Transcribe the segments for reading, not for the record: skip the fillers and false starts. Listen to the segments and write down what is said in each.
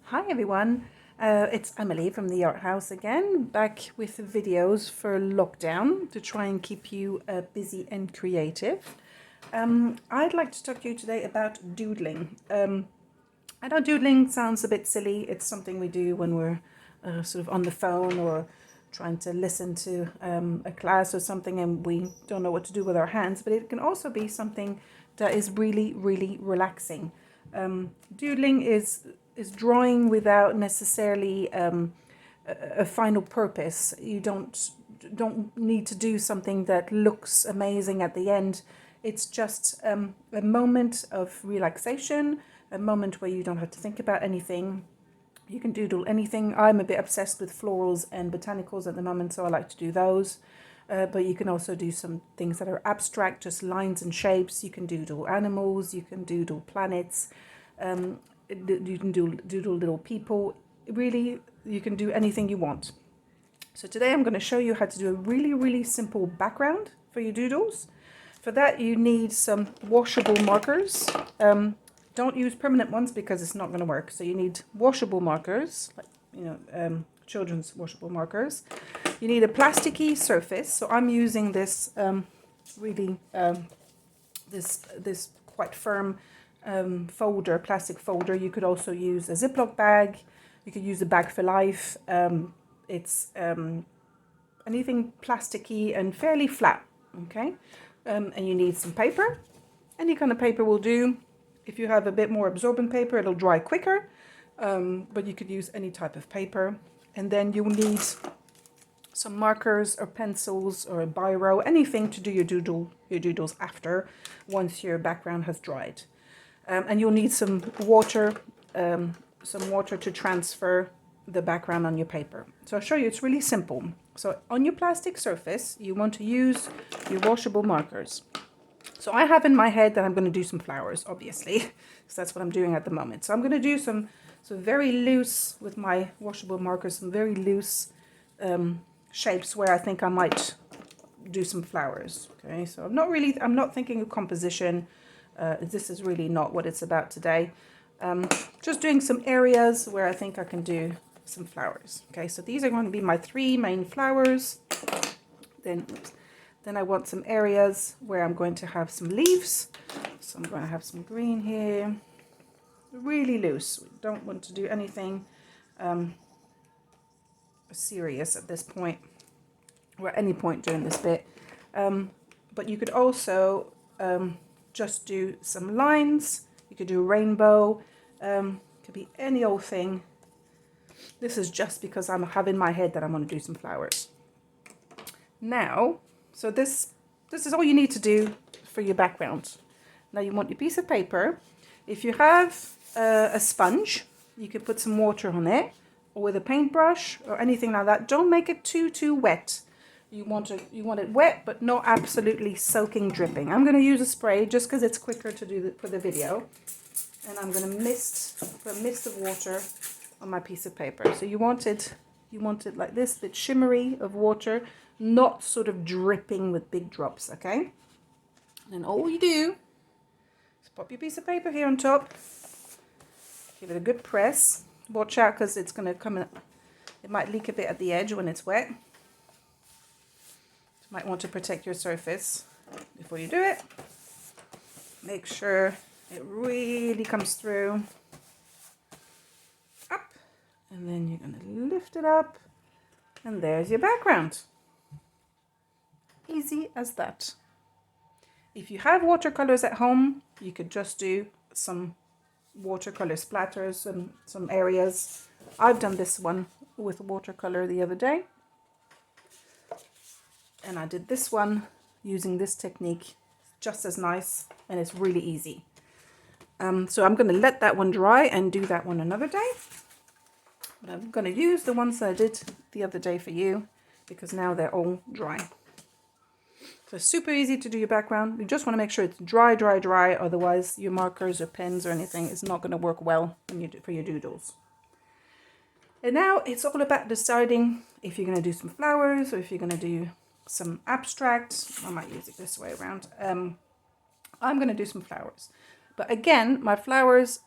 Hi everyone, it's Emily from the Art House again, back with videos for lockdown to try and keep you busy and creative. I'd like to talk to you today about doodling. I know doodling sounds a bit silly. It's something we do when we're sort of on the phone or trying to listen to a class or something and we don't know what to do with our hands, but it can also be something that is really, really relaxing. Doodling is drawing without necessarily a final purpose. You don't need to do something that looks amazing at the end. It's just a moment of relaxation, a moment where you don't have to think about anything. You can doodle anything. I'm a bit obsessed with florals and botanicals at the moment, so I like to do those. But you can also do some things that are abstract, just lines and shapes. You can doodle animals, you can doodle planets, you can doodle little people. Really, you can do anything you want. So today I'm going to show you how to do a really, really simple background for your doodles. For that, you need some washable markers. Don't use permanent ones because it's not going to work. So you need washable markers, like children's washable markers. You need a plasticky surface. So I'm using this this quite firm plastic folder. You could also use a Ziploc bag. You could use a bag for life. It's anything plasticky and fairly flat. Okay, and you need some paper. Any kind of paper will do. If you have a bit more absorbent paper, it'll dry quicker, but you could use any type of paper. And then you'll need some markers or pencils or a biro, anything to do your doodles after, once your background has dried. And you'll need some water to transfer the background on your paper. So I'll show you, it's really simple. So on your plastic surface, you want to use your washable markers. So I have in my head that I'm going to do some flowers, obviously, because that's what I'm doing at the moment. So I'm going to do some very loose, with my washable markers, some very loose shapes where I think I might do some flowers. Okay, so I'm not thinking of composition. This is really not what it's about today. Just doing some areas where I think I can do some flowers. Okay, so these are going to be my three main flowers. Then I want some areas where I'm going to have some leaves. So I'm going to have some green here. Really loose. We don't want to do anything serious at this point, or at any point during this bit. But you could also just do some lines. You could do a rainbow. Could be any old thing. This is just because I have in my head that I want to do some flowers. Now, so this is all you need to do for your background. Now you want your piece of paper. If you have a sponge, you can put some water on it, or with a paintbrush or anything like that. Don't make it too wet. You want it wet, but not absolutely soaking, dripping. I'm going to use a spray just because it's quicker to do for the video. And I'm going to put a mist of water on my piece of paper. So you want it like this, a bit shimmery of water, not sort of dripping with big drops, okay? And all you do is pop your piece of paper here on top, give it a good press. Watch out because it's going to come in, it might leak a bit at the edge when it's wet. You might want to protect your surface before you do it. Make sure it really comes through. Up. And then you're going to lift it up. And there's your background. Easy as that. If you have watercolors at home, you could just do some watercolor splatters and some areas. I've done this one with watercolor the other day. And I did this one using this technique, just as nice, and it's really easy. So I'm going to let that one dry and do that one another day. But I'm going to use the ones that I did the other day for you, because now they're all dry. So super easy to do your background. You just want to make sure it's dry, otherwise your markers or pens or anything is not going to work well for your doodles. And now it's all about deciding if you're going to do some flowers or if you're going to do some abstract. I might use it this way around. I'm going to do some flowers. But again, my flowers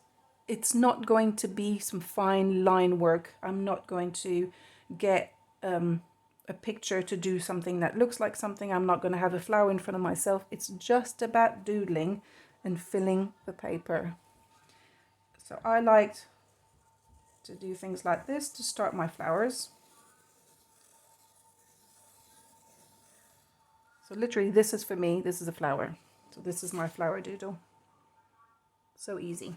it's not going to be some fine line work. I'm not going to get a picture to do something that looks like something. I'm not going to have a flower in front of myself. It's just about doodling and filling the paper. So I liked to do things like this to start my flowers. So literally this is for me, this is a flower. So this is my flower doodle. So easy.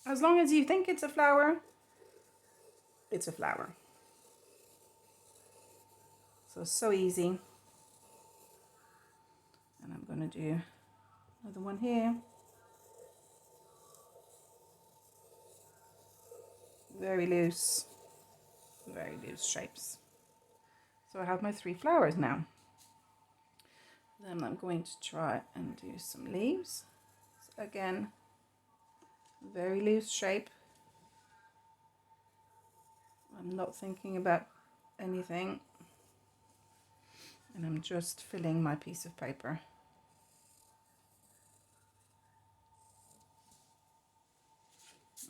As long as you think it's a flower, it's a flower. So easy. And I'm going to do another one here. Very loose shapes. So I have my 3 flowers now. Then I'm going to try and do some leaves. So again, very loose shape. I'm not thinking about anything. And I'm just filling my piece of paper.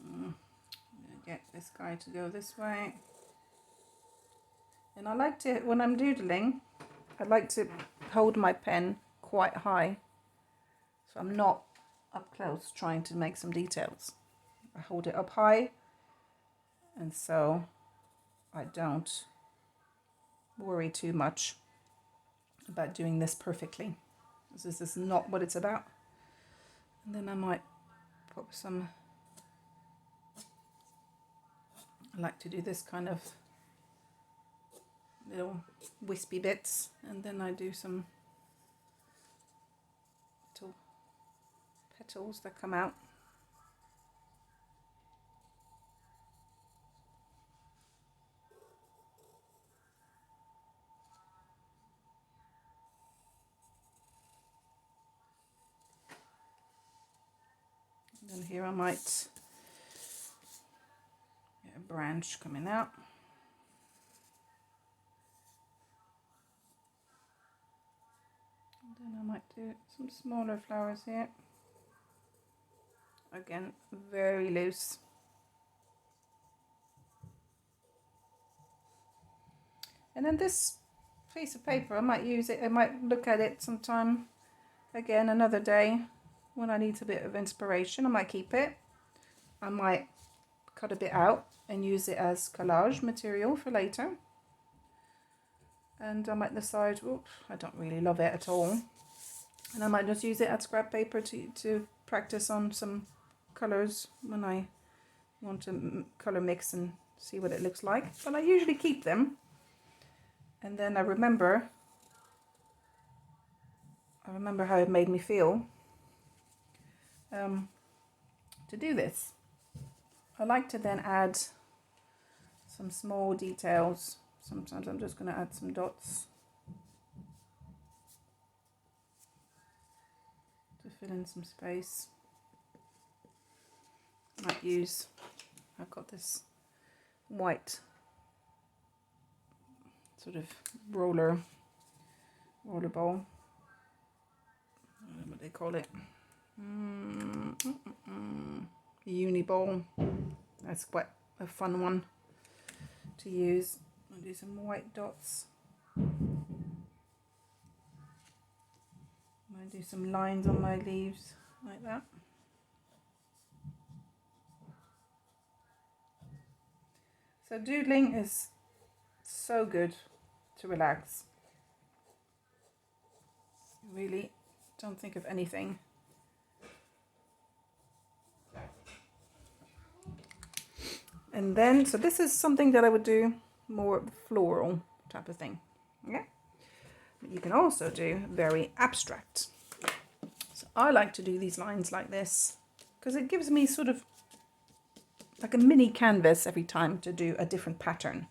I'm going to get this guy to go this way. And I like to, when I'm doodling, I like to hold my pen quite high. So I'm not up close trying to make some details. I hold it up high. And so I don't worry too much about doing this perfectly. This is not what it's about. And then I might put some, I like to do this kind of little wispy bits, and then I do some little petals that come out. And then here I might get a branch coming out. And then I might do some smaller flowers here. Again, very loose. And then this piece of paper, I might use it, I might look at it sometime, again, another day, when I need a bit of inspiration. I might keep it. I might cut a bit out and use it as collage material for later. And I might decide, oops, I don't really love it at all. And I might just use it as scrap paper to practice on some colours when I want to colour mix and see what it looks like. But I usually keep them. And then I remember how it made me feel to do this. I like to then add some small details. Sometimes I'm just going to add some dots to fill in some space. I might use, I've got this white sort of roller ball. I don't know what they call it. Uni ball. That's quite a fun one to use. I'll do some white dots. I'll do some lines on my leaves like that. So doodling is so good to relax. Really don't think of anything. And then, so this is something that I would do more floral type of thing. Okay. But you can also do very abstract. So I like to do these lines like this because it gives me sort of like a mini canvas every time to do a different pattern.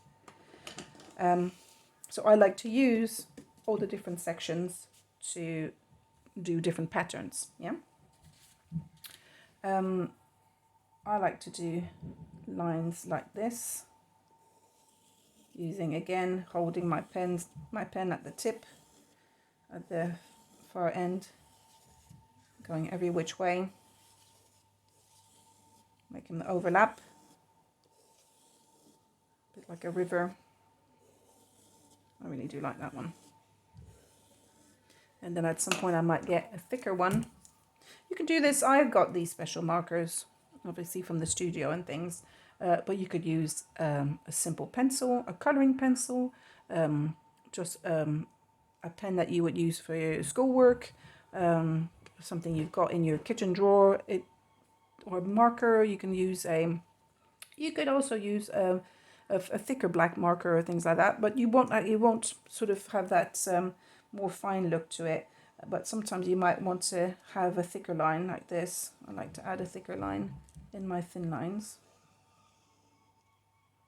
So I like to use all the different sections to do different patterns. Yeah. I like to do lines like this, using, again, holding my pen at the tip, at the far end, going every which way. making the overlap, a bit like a river. I really do like that one. And then at some point I might get a thicker one. You can do this, I've got these special markers, obviously from the studio and things, but you could use a simple pencil, a colouring pencil, just a pen that you would use for your schoolwork, something you've got in your kitchen drawer, or a marker. You can use you could also use a thicker black marker or things like that, but you won't sort of have that more fine look to it. But sometimes you might want to have a thicker line like this. I like to add a thicker line in my thin lines.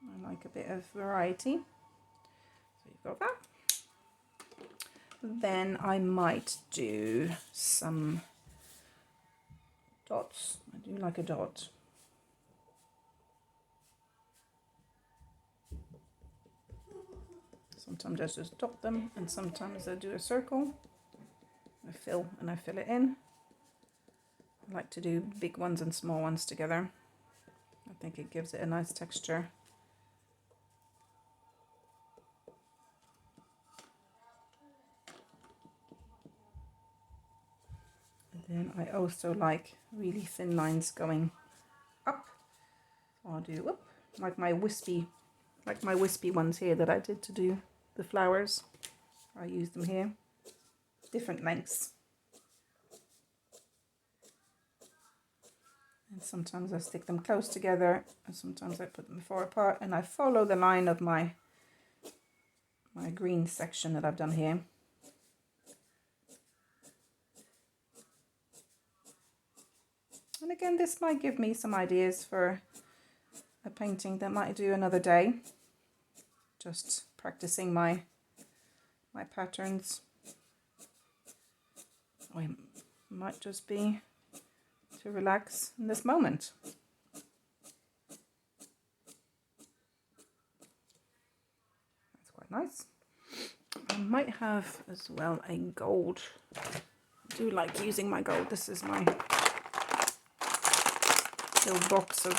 I like a bit of variety. So you've got that. Then I might do some dots. I do like a dot. Sometimes I just dot them, and sometimes I do a circle. I fill it in. I like to do big ones and small ones together. I think it gives it a nice texture. And then I also like really thin lines going up. So I'll do like my wispy ones here that I did to do the flowers. I use them here. Different lengths. And sometimes I stick them close together, and sometimes I put them far apart, and I follow the line of my green section that I've done here. And again, this might give me some ideas for a painting that I might do another day. Just practicing my patterns. Or it might just be to relax in this moment. That's quite nice. I might have as well a gold. I do like using my gold. This is my little box of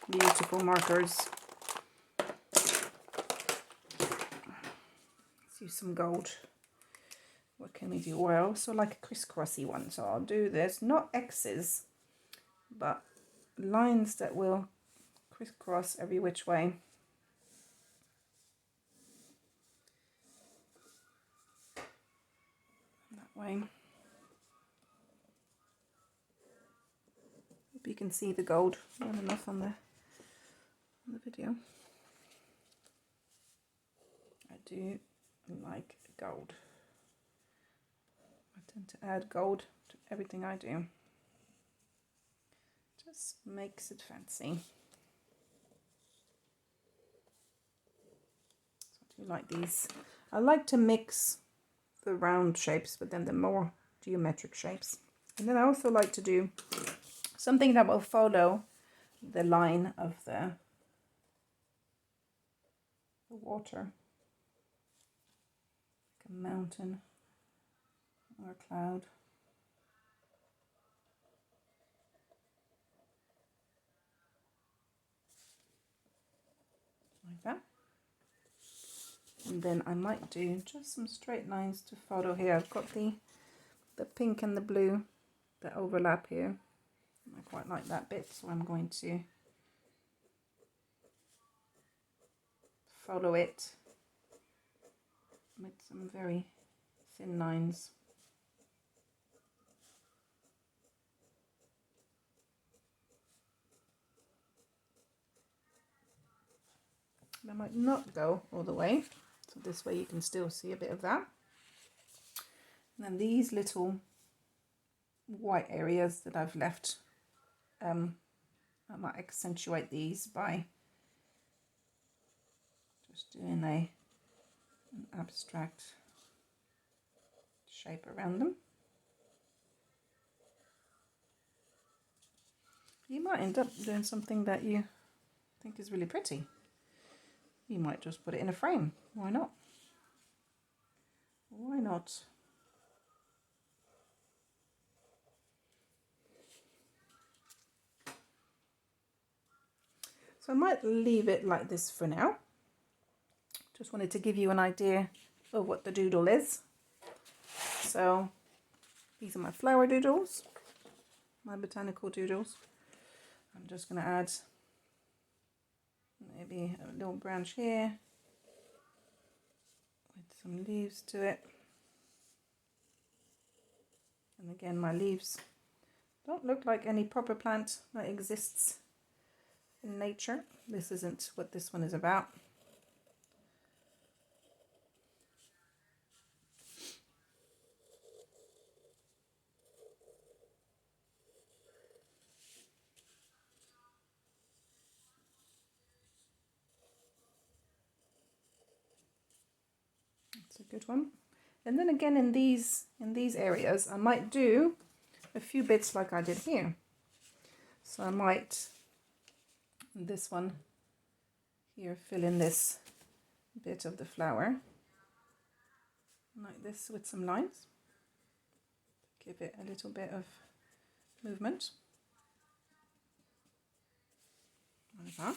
beautiful markers. Let's use some gold. What can we do? Well, I also like a crisscrossy one, so I'll do this, not X's, but lines that will crisscross every which way. That way. Hope you can see the gold well enough on the video. I do like gold. I tend to add gold to everything I do. Just makes it fancy. So I do like these. I like to mix the round shapes, but then the more geometric shapes. And then I also like to do something that will follow the line of the water. Like a mountain or a cloud. Like that. And then I might do just some straight lines to follow here. I've got the pink and the blue that overlap here. I quite like that bit, so I'm going to follow it with some very thin lines. I might not go all the way, so this way you can still see a bit of that. And then these little white areas that I've left, I might accentuate these by just doing an abstract shape around them. You might end up doing something that you think is really pretty. You might just put it in a frame. Why not? Why not? So I might leave it like this for now. Just wanted to give you an idea of what the doodle is. So these are my flower doodles, my botanical doodles. I'm just going to add maybe a little branch here with some leaves to it. And again, my leaves don't look like any proper plant that exists in nature. This isn't what this one is about. That's a good one. And then again in these areas, I might do a few bits like I did here. So I might, this one here, fill in this bit of the flower like this with some lines. Give it a little bit of movement. Like that.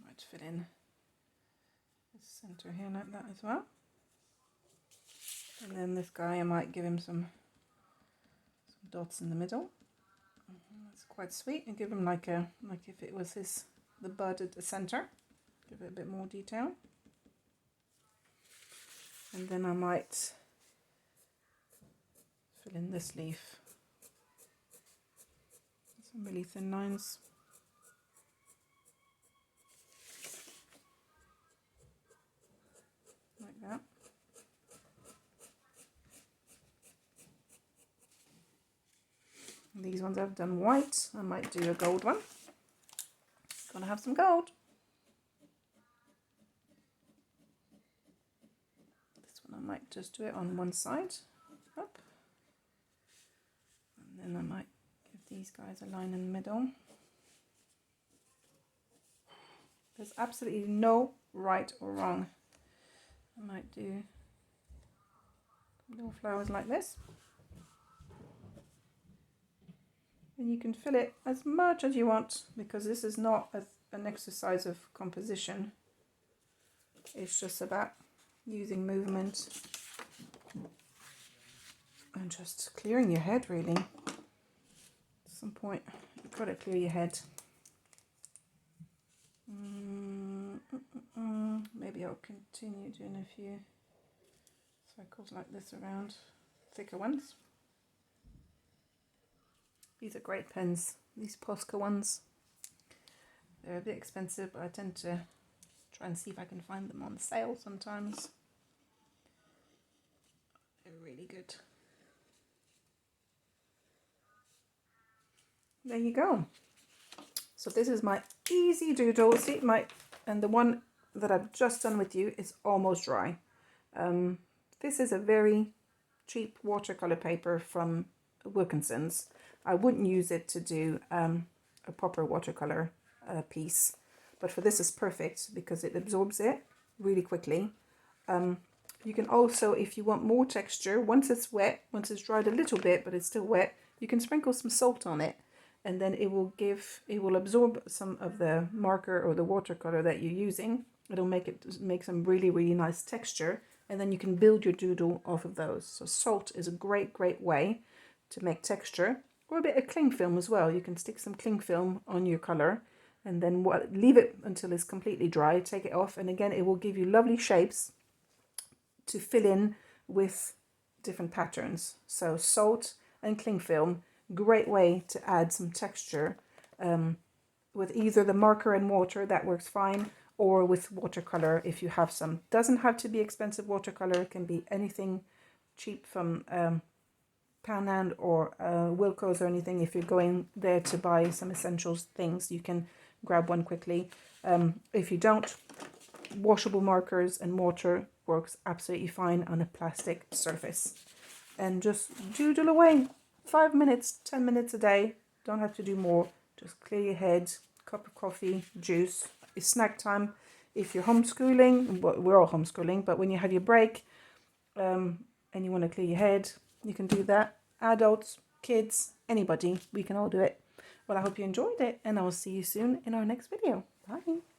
Might fill in the center here like that as well. And then this guy, I might give him some dots in the middle. That's quite sweet. And give him like if it was the bud at the center. Give it a bit more detail. And then I might fill in this leaf. Some really thin lines. Like that. And these ones I've done white. I might do a gold one. Gonna have some gold. This one I might just do it on one side. Up. And then I might give these guys a line in the middle. There's absolutely no right or wrong. I might do little flowers like this. And you can fill it as much as you want, because this is not an exercise of composition. It's just about using movement and just clearing your head, really. At some point, you've got to clear your head. Maybe I'll continue doing a few circles like this around thicker ones. These are great pens, these Posca ones. They're a bit expensive, but I tend to try and see if I can find them on sale sometimes. They're really good. There you go. So this is my easy doodle. See, and the one that I've just done with you is almost dry. This is a very cheap watercolor paper from Wilkinson's. I wouldn't use it to do a proper watercolor piece, but for this is perfect because it absorbs it really quickly. You can also, if you want more texture, once it's wet, once it's dried a little bit, but it's still wet, you can sprinkle some salt on it, and then it will absorb some of the marker or the watercolor that you're using. It'll make some really, really nice texture, and then you can build your doodle off of those. So salt is a great, great way to make texture. Or a bit of cling film as well. You can stick some cling film on your colour and then leave it until it's completely dry. Take it off, and again it will give you lovely shapes to fill in with different patterns. So salt and cling film, great way to add some texture with either the marker and water, that works fine, or with watercolor if you have some. Doesn't have to be expensive watercolor, it can be anything cheap from Panand or Wilco's or anything. If you're going there to buy some essentials things, you can grab one quickly. If you don't, washable markers and water works absolutely fine on a plastic surface. And just doodle away. 5 minutes, 10 minutes a day. Don't have to do more. Just clear your head, cup of coffee, juice. It's snack time. If you're homeschooling, well, we're all homeschooling, but when you have your break and you want to clear your head, you can do that. Adults, kids, anybody, we can all do it. Well, I hope you enjoyed it, and I will see you soon in our next video. Bye.